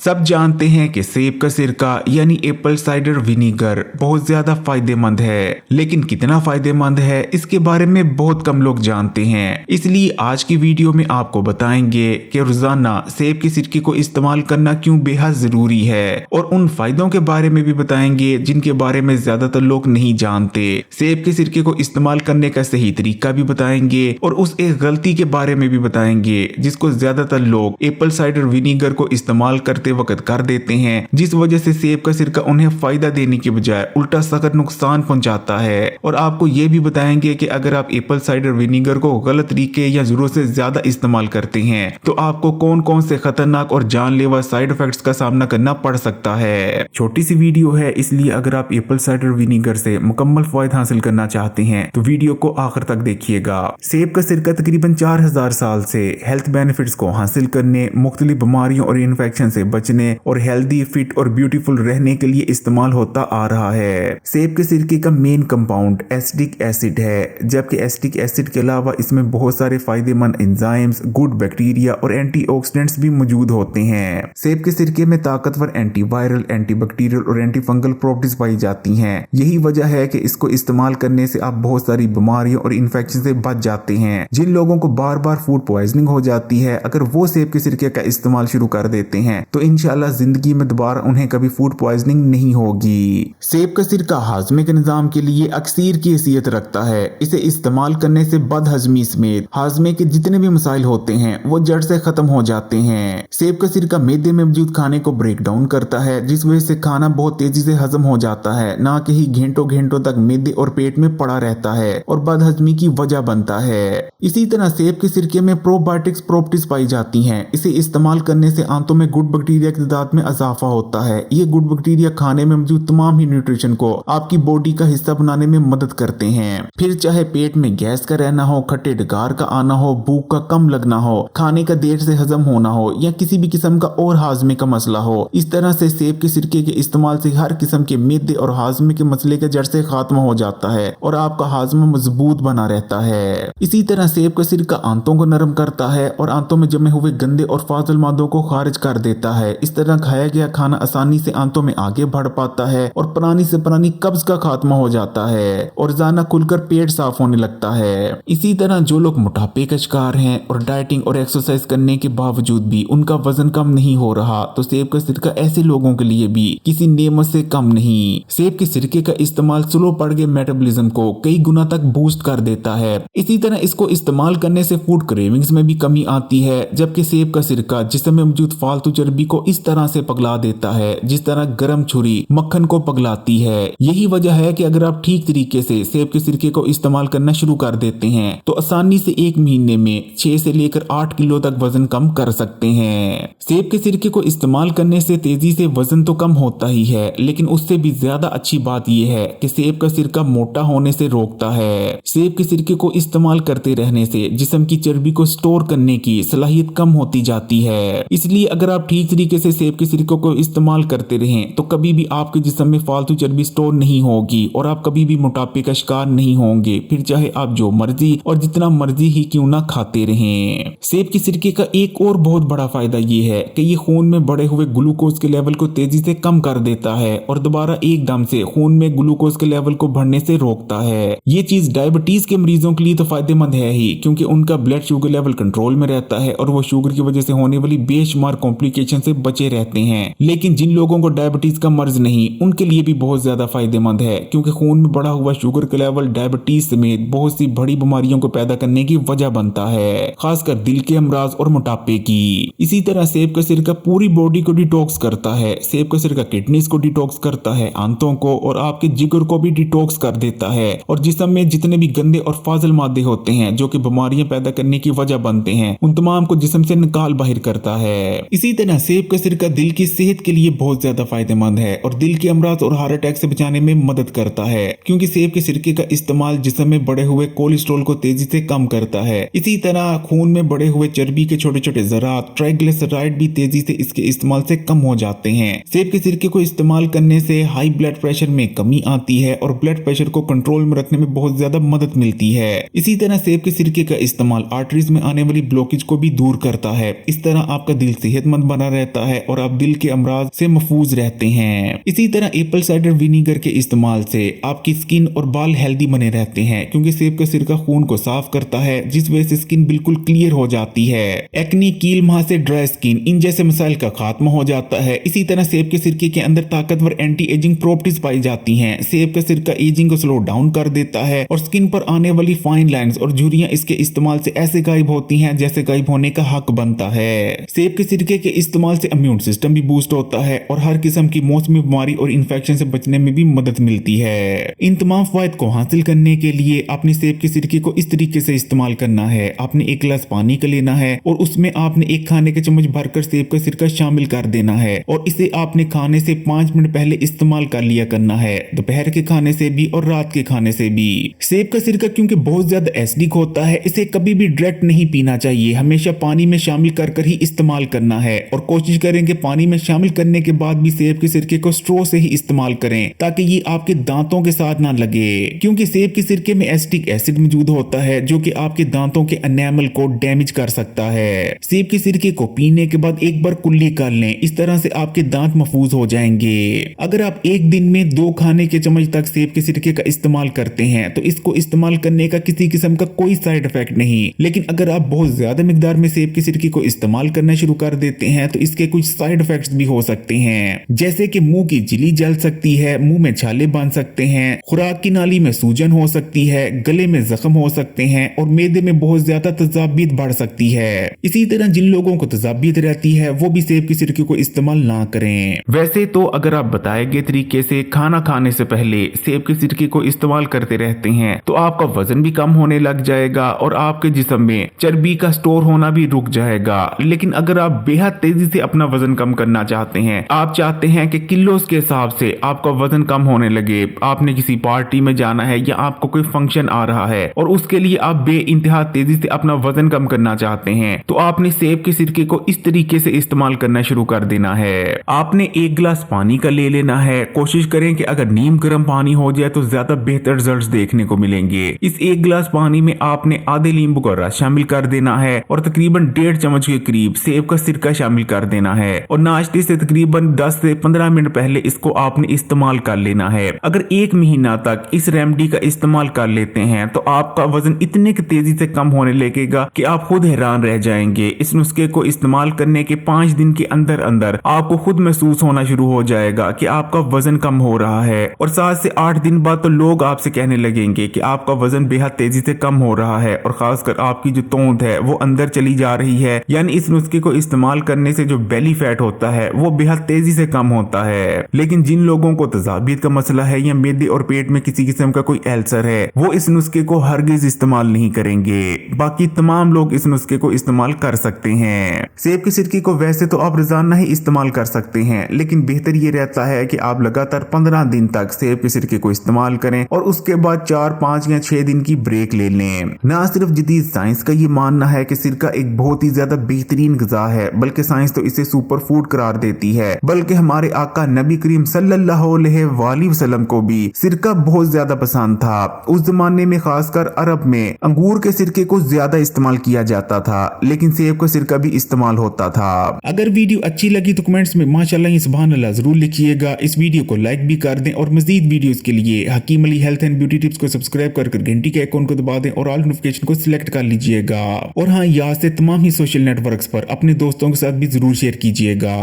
सब जानते हैं कि सेब का सिरका यानी एप्पल साइडर विनीगर बहुत ज्यादा फायदेमंद है, लेकिन कितना फायदेमंद है इसके बारे में बहुत कम लोग जानते हैं। इसलिए आज की वीडियो में आपको बताएंगे कि रोजाना सेब के सिरके को इस्तेमाल करना क्यों बेहद जरूरी है, और उन फायदों के बारे में भी बताएंगे जिनके बारे में ज्यादातर लोग नहीं जानते। सेब के सिरके को इस्तेमाल करने का सही तरीका भी बताएंगे और उस एक गलती के बारे में भी बताएंगे जिसको ज्यादातर लोग एप्पल साइडर विनीगर को इस्तेमाल करते वक्त कर देते हैं, जिस वजह से सेब का सिरका उन्हें फायदा देने के बजाय उल्टा सख्त नुकसान पहुंचाता है। और आपको ये भी बताएंगे कि अगर आप एप्पल साइडर विनीगर को गलत तरीके या जरूरत से ज्यादा इस्तेमाल करते हैं तो आपको कौन कौन से खतरनाक और जानलेवा साइड इफेक्ट्स का सामना करना पड़ सकता है। छोटी सी वीडियो है, इसलिए अगर आप एप्पल साइडर विनीगर से मुकम्मल फायदा हासिल करना चाहते हैं तो वीडियो को आखिर तक देखिएगा। सेब का सिरका तकरीबन 4000 साल से हेल्थ बेनिफिट्स को हासिल करने, मुख्तलिफ बीमारियों और इन्फेक्शन से बचने और हेल्दी, फिट और ब्यूटीफुल रहने के लिए इस्तेमाल होता आ रहा है। सेब के सिरके का मेन कंपाउंड एसिटिक एसिड है, जबकि एसिटिक एसिड के अलावा इसमें बहुत सारे फायदेमंद एंजाइम्स, गुड बैक्टीरिया और एंटीऑक्सीडेंट्स भी मौजूद होते हैं। सेब के सिरके में ताकतवर एंटीवायरल, एंटीबैक्टीरियल और एंटीफंगल प्रॉपर्टीज पाई जाती हैं। यही वजह है कि इसको इस्तेमाल करने से आप बहुत सारी बीमारियों और इन्फेक्शन से बच जाते हैं। जिन लोगों को बार बार फूड पॉइजनिंग हो जाती है, अगर वो सेब के सिरके का इस्तेमाल शुरू कर देते हैं तो इंशाल्लाह जिंदगी में दोबारा उन्हें कभी फूड पॉइजनिंग नहीं होगी। सेब का सिरका हाजमे के निजाम के लिए अक्सीर की हैसियत रखता है। इसे इस्तेमाल करने से बदहजमी समेत हाजमे के जितने भी मसाइल होते हैं वो जड़ से खत्म हो जाते हैं। सेब का सिरका मैदे में मौजूद खाने को ब्रेक डाउन करता है, जिस वजह से खाना बहुत तेजी से हजम हो जाता है, ना कि ही घंटों घंटों तक मैदे और पेट में पड़ा रहता है और बदहजमी की वजह बनता है। इसी तरह सेब के सिरके में प्रोबायोटिक्स प्रॉपर्टीज पाई जाती हैं। इसे इस्तेमाल करने से आंतों में गुड बैक्टीरिया की तादाद में इजाफा होता है। ये गुड बैक्टीरिया खाने में मौजूद तमाम ही न्यूट्रिशन को आपकी बॉडी का हिस्सा बनाने में मदद करते हैं। फिर चाहे पेट में गैस का रहना हो, खट्टे डकार का आना हो, भूख का कम लगना हो, खाने का देर से हजम होना हो या किसी भी किस्म का और हाजमे का मसला हो, इस तरह से सेब के सिरके के इस्तेमाल से हर किस्म के मैदे और हाजमे के मसले के जड़ से खात्मा हो जाता है और आपका हाजमा मजबूत बना रहता है। इसी तरह सेब का सिरका आंतों को नरम करता है और आंतों में जमे हुए गंदे और फाजिल मादों को खारिज कर देता है। इस तरह खाया गया खाना आसानी से आंतों में आगे बढ़ पाता है और पुरानी से पुरानी कब्ज का खात्मा हो जाता है और रोजाना खुलकर पेट साफ होने लगता है। इसी तरह जो लोग मोटापे का शिकार हैं और डाइटिंग और एक्सरसाइज करने के बावजूद भी उनका वजन कम नहीं हो रहा, तो सेब का सिरका ऐसे लोगों के लिए भी किसी नेमत से कम नहीं। सेब के सिरके का इस्तेमाल स्लो पड़ गए मेटाबॉलिज्म को कई गुना तक बूस्ट कर देता है। इसी तरह इसको इस्तेमाल करने से फूड क्रेविंग्स में भी कमी आती है, जबकि सेब का सिरका जिस्म में मौजूद फालतू चर्बी को इस तरह से पगला देता है जिस तरह गर्म छुरी मक्खन को पगलाती है। यही वजह है कि अगर आप ठीक तरीके से सेब के सिरके को इस्तेमाल करना शुरू कर देते हैं तो आसानी से एक महीने में 6 से लेकर 8 किलो तक वजन कम कर सकते हैं। सेब के सिरके को इस्तेमाल करने से तेजी से वजन तो कम होता ही है, लेकिन उससे भी ज्यादा अच्छी बात यह है कि सेब का सिरका मोटा होने से रोकता है। सेब के सिरके को इस्तेमाल करते रहने से जिस्म की चर्बी को स्टोर करने की सलाहियत कम होती जाती है। इसलिए अगर आप ठीक तरीके से सेब के सिरके को इस्तेमाल करते रहें तो कभी भी आपके जिस्म में फालतू चर्बी स्टोर नहीं होगी और आप कभी भी मोटापे का शिकार नहीं होंगे, फिर चाहे आप जो मर्जी और जितना मर्जी ही क्यों ना खाते रहें। सेब के सिरके का एक और बहुत बड़ा फायदा ये है कि ये खून में बढ़े हुए ग्लूकोज के लेवल को तेजी से कम कर देता है और दोबारा एकदम से खून में ग्लूकोज के लेवल को बढ़ने से रोकता है। ये चीज डायबिटीज के मरीजों के लिए तो फायदेमंद है ही, क्योंकि उनका ब्लड शुगर लेवल कंट्रोल में रहता है और वो शुगर की वजह से होने वाली बेशुमार कॉम्प्लिकेशन से बचे रहते हैं। लेकिन जिन लोगों को डायबिटीज का मर्ज नहीं, उनके लिए भी बहुत ज्यादा फायदेमंद है, क्योंकि खून में बढ़ा हुआ शुगर का लेवल डायबिटीज समेत बहुत सी बड़ी बीमारियों को पैदा करने की वजह बनता है, खासकर दिल के अमराज और मोटापे की। इसी तरह सेब का सिरका पूरी बॉडी को डिटॉक्स करता है। सेब का सिरका किडनीज को डिटॉक्स करता है, आंतों को और आपके जिगर को भी डिटॉक्स कर देता है और जिस्म में जितने भी गंदे और फाजिल मादे होते हैं जो कि बीमारियां पैदा करने की वजह बनते हैं, उन तमाम को जिस्म से निकाल बाहर करता है। इसी तरह सेब का सिरका दिल की सेहत के लिए बहुत ज्यादा फायदेमंद है और दिल के अमराज और हार्ट अटैक से बचाने में मदद करता है, क्योंकि सेब के सिरके का इस्तेमाल जिस्म में बढ़े हुए कोलेस्ट्रॉल को तेजी से कम करता है। इसी तरह खून में बढ़े हुए चर्बी के छोटे छोटे जरात, ट्राइग्लिसराइड भी तेजी से इसके इस्तेमाल से कम हो जाते हैं। सेब के सिरके को इस्तेमाल करने से हाई ब्लड प्रेशर में कमी आती है और ब्लड प्रेशर को कंट्रोल में रखने में बहुत ज्यादा मदद मिलती है। इसी तरह सेब के सिरके का इस्तेमाल आर्टरीज में आने वाली ब्लॉकेज को भी दूर करता है। इस तरह आपका दिल सेहतमंद बना रहता रहता है और आप दिल के अमराज से महफूज रहते हैं। इसी तरह एप्पल साइडर विनीगर के इस्तेमाल से आपकी स्किन और बाल हेल्दी बने रहते हैं, क्योंकि सेब का सिरका खून को साफ करता है, जिस वजह से स्किन बिल्कुल क्लियर हो जाती है। एक्ने, कील, मुहासे, ड्राई स्किन, इन जैसे मसाइल का खात्मा हो जाता है। इसी तरह सेब के सिरके के अंदर ताकतवर एंटी एजिंग प्रॉपर्टीज पाई जाती हैं। सेब का सिरका एजिंग को स्लो डाउन कर देता है और स्किन पर आने वाली फाइन लाइंस और झुर्रियां इसके इस्तेमाल से ऐसे गायब होती हैं जैसे गायब होने का हक बनता है। सेब के सिरके के इस्तेमाल से इम्यून सिस्टम भी बूस्ट होता है और हर किस्म की मौसमी बीमारी और इन्फेक्शन से बचने में भी मदद मिलती है। इन तमाम फायदे को हासिल करने के लिए आपने सेब के सिरके को इस तरीके से इस्तेमाल करना है। आपने एक गिलास पानी का लेना है और उसमें आपने एक खाने के चम्मच भरकर सेब का सिरका शामिल कर देना है और इसे आपने खाने से 5 मिनट पहले इस्तेमाल कर लिया करना है, दोपहर के खाने से भी और रात के खाने से भी। सेब का सिरका क्योंकि बहुत ज्यादा एसिडिक होता है, इसे कभी भी डायरेक्ट नहीं पीना चाहिए, हमेशा पानी में शामिल कर ही इस्तेमाल करना है और कोशिश करें कि पानी में शामिल करने के बाद भी सेब के सिरके को स्ट्रो से ही इस्तेमाल करें ताकि ये आपके दांतों के साथ ना लगे, क्योंकि सेब के सिरके में एसिटिक एसिड मौजूद होता है जो कि आपके दांतों के एनामल को डैमेज कर सकता है। सेब के सिरके को पीने के बाद एक बार कुल्ली कर लें, इस तरह से आपके दांत महफूज हो जाएंगे। अगर आप एक दिन में 2 खाने के चम्मच तक सेब के सिरके का इस्तेमाल करते हैं तो इसको इस्तेमाल करने का किसी किस्म का कोई साइड इफेक्ट नहीं, लेकिन अगर आप बहुत ज्यादा मिकदार में सेब के सिरके को इस्तेमाल करना शुरू कर देते हैं तो इसके कुछ साइड इफेक्ट्स भी हो सकते हैं, जैसे कि मुंह की झिल्ली जल सकती है, मुंह में छाले बन सकते हैं, खुराक की नाली में सूजन हो सकती है, गले में जख्म हो सकते हैं और मैदे में बहुत ज्यादा तजाबियत बढ़ सकती है। इसी तरह जिन लोगों को तजाबियत रहती है वो भी सेब के सिरके को इस्तेमाल ना करें। वैसे तो अगर आप बताए गए तरीके से खाना खाने से पहले सेब के सिरके को इस्तेमाल करते रहते हैं तो आपका वजन भी कम होने लग जाएगा और आपके जिस्म में चर्बी का स्टोर होना भी रुक जाएगा। लेकिन अगर आप बेहद तेजी से अपना वजन कम करना चाहते हैं, आप चाहते हैं कि किलोस के हिसाब से आपका वजन कम होने लगे, आपने किसी पार्टी में जाना है या आपको कोई फंक्शन आ रहा है और उसके लिए आप बे इंतहा तेजी से अपना वजन कम करना चाहते हैं, तो आपने सेब के सिरके को इस तरीके से इस्तेमाल करना शुरू कर देना है। आपने एक गिलास पानी का ले लेना है, कोशिश करें कि अगर नीम गर्म पानी हो जाए तो ज्यादा बेहतर रिजल्ट्स देखने को मिलेंगे। इस एक गिलास पानी में आपने आधे नींबू का रस शामिल कर देना है और तकरीबन 1.5 चम्मच के करीब सेब का सिरका शामिल कर देना है और नाश्ते से तकरीबन 10 से 15 मिनट पहले इसको आपने इस्तेमाल कर लेना है। अगर 1 महीना तक इस रेमेडी का इस्तेमाल कर लेते हैं तो आपका वजन इतने की तेजी से कम होने लगेगा कि आप खुद हैरान रह जाएंगे। इस नुस्खे को इस्तेमाल करने के 5 दिन के अंदर अंदर आपको खुद महसूस होना शुरू हो जाएगा कि आपका वजन कम हो रहा है और 7 से 8 दिन बाद तो लोग आपसे कहने लगेंगे कि आपका वजन बेहद तेजी से कम हो रहा है और खासकर आपकी जो तोंद है वो अंदर चली जा रही है। यानी इस नुस्खे को इस्तेमाल करने से जो बेली फैट होता है वो बेहद तेजी से कम होता है। लेकिन जिन लोगों को तजाबियत का मसला है या मैदे और पेट में किसी किस्म का कोई अल्सर है वो इस नुस्खे को हरगिज इस्तेमाल नहीं करेंगे। बाकी तमाम लोग इस नुस्खे को इस्तेमाल कर सकते हैं। सेब के सिरके को वैसे तो आप रोजाना ही इस्तेमाल कर सकते हैं, लेकिन बेहतर ये रहता है कि आप लगातार 15 दिन तक सेब के सिरके को इस्तेमाल करें और उसके बाद 4, 5 या 6 दिन की ब्रेक ले लें। ना सिर्फ जदीद साइंस का ये मानना है कि सिरका एक बहुत ही ज्यादा बेहतरीन ग़िज़ा है, बल्कि साइंस तो इसे सुपर फूड करार देती है। बल्कि हमारे आका नबी करीम सल्लल्लाहु अलैहि वसल्लम को भी सिरका बहुत ज्यादा पसंद था। उस जमाने में खासकर अरब में अंगूर के सिरके को ज्यादा इस्तेमाल किया जाता था, लेकिन सेब का सिरका भी इस्तेमाल होता था। अगर वीडियो अच्छी लगी तो कमेंट्स में माशाल्लाह सुभान अल्लाह जरूर लिखिएगा। इस वीडियो को लाइक भी कर दें और मजीद वीडियोस के लिए Hakim Ali health and beauty tips को सब्सक्राइब कर घंटी के आइकॉन को दबा दें और ऑल नोटिफिकेशन को सिलेक्ट कर लीजिएगा। और हाँ, यहाँ से तमाम ही सोशल नेटवर्क्स पर अपने दोस्तों के साथ भी जरूर शेयर कीजिएगा।